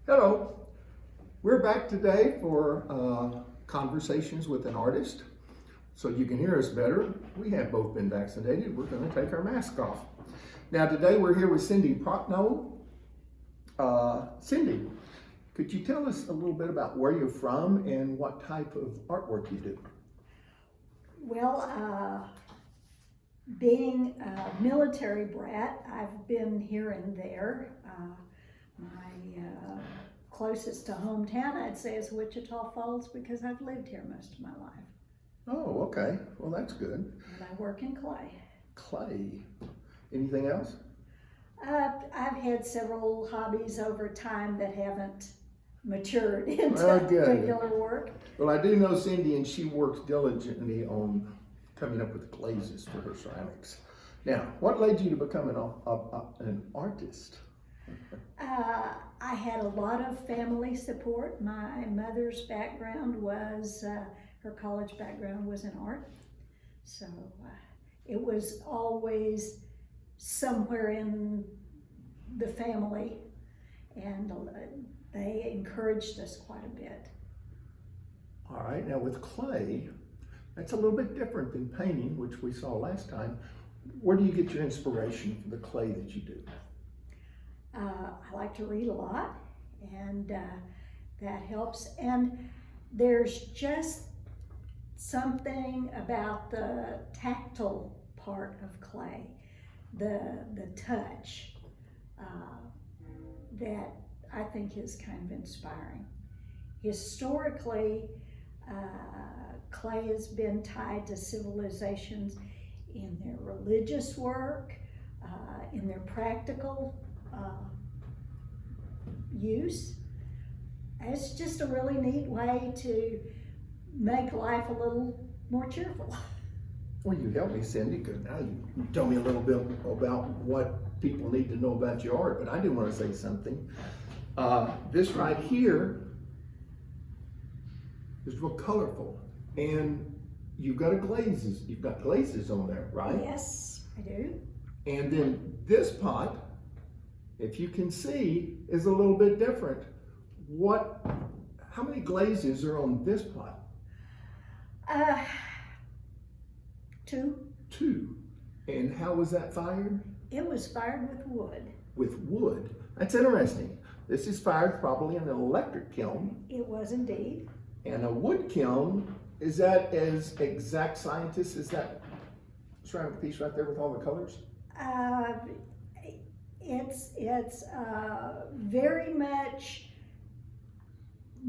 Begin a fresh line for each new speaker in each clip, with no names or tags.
Hello, we're back today for Conversations with an Artist. So you can hear us better. We have both been vaccinated. We're going to take our mask off. Now today we're here with Cindy Procknow. Cindy, could you tell us a little bit about where you're from and what type of artwork you do?
Well, being a military brat, I've been here and there. My closest to hometown, I'd say, is Wichita Falls because I've lived here most of my life.
Oh, okay. Well, that's good.
And I work in clay.
Clay. Anything else?
I've had several hobbies over time that haven't matured into
good.
regular work.
Well, I do know Cindy, and she works diligently on coming up with glazes for her ceramics. Now, what led you to become an artist?
I had a lot of family support. My mother's background was, her college background was in art. So it was always somewhere in the family, and they encouraged us quite a bit.
All right, now with clay, that's a little bit different than painting, which we saw last time. Where do you get your inspiration for the clay that you do?
I like to read a lot, and that helps. And there's just something about the tactile part of clay, the touch, that I think is kind of inspiring. Historically, clay has been tied to civilizations in their religious work, in their practical use. It's just a really neat way to make life a little more cheerful.
Well, you helped me, Cindy, because now you told me a little bit about what people need to know about your art, but I do want to say something. This right here is real colorful, and you've got glazes on there, right?
Yes, I do.
And then this pot, if you can see, is a little bit different. How many glazes are on this pot?
2.
2. And how was that fired?
It was fired with wood.
With wood. That's interesting. This is fired probably in an electric kiln.
It was indeed.
And a wood kiln, is that as exact scientist as that ceramic piece right there with all the colors?
It's very much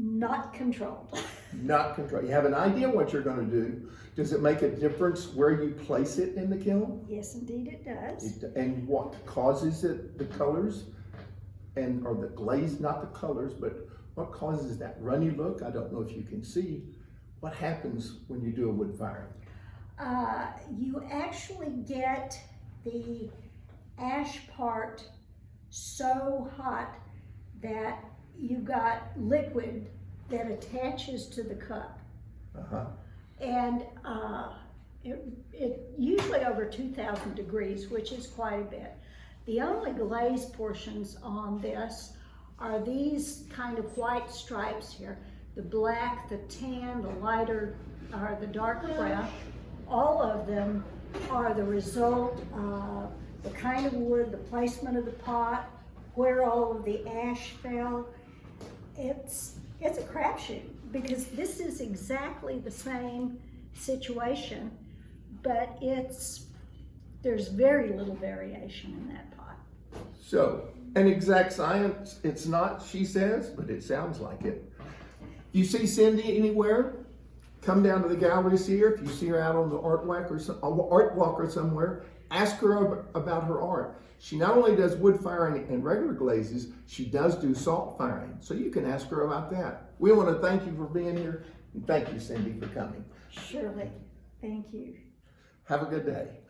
not controlled.
Not controlled. You have an idea what you're going to do. Does it make a difference where you place it in the kiln?
Yes, indeed it does.
And what causes it, the colors, or the glaze, not the colors, but what causes that runny look? I don't know if you can see. What happens when you do a wood fire?
You actually get the ash part so hot that you got liquid that attaches to the cup. And it usually over 2,000 degrees, which is quite a bit. The only glaze portions on this are these kind of white stripes here. The black, the tan, the lighter, or the dark brown. All of them are the result of the kind of wood, the placement of the pot, where all of the ash fell. It's a crapshoot because this is exactly the same situation, but there's very little variation in that pot.
So, an exact science, it's not, she says, but it sounds like it. You see Cindy anywhere? Come down to the galleries here. If you see her out on the art walk or somewhere, ask her about her art. She not only does wood firing and regular glazes, she does do salt firing. So you can ask her about that. We want to thank you for being here, and thank you, Cindy, for coming.
Surely. Thank you.
Have a good day.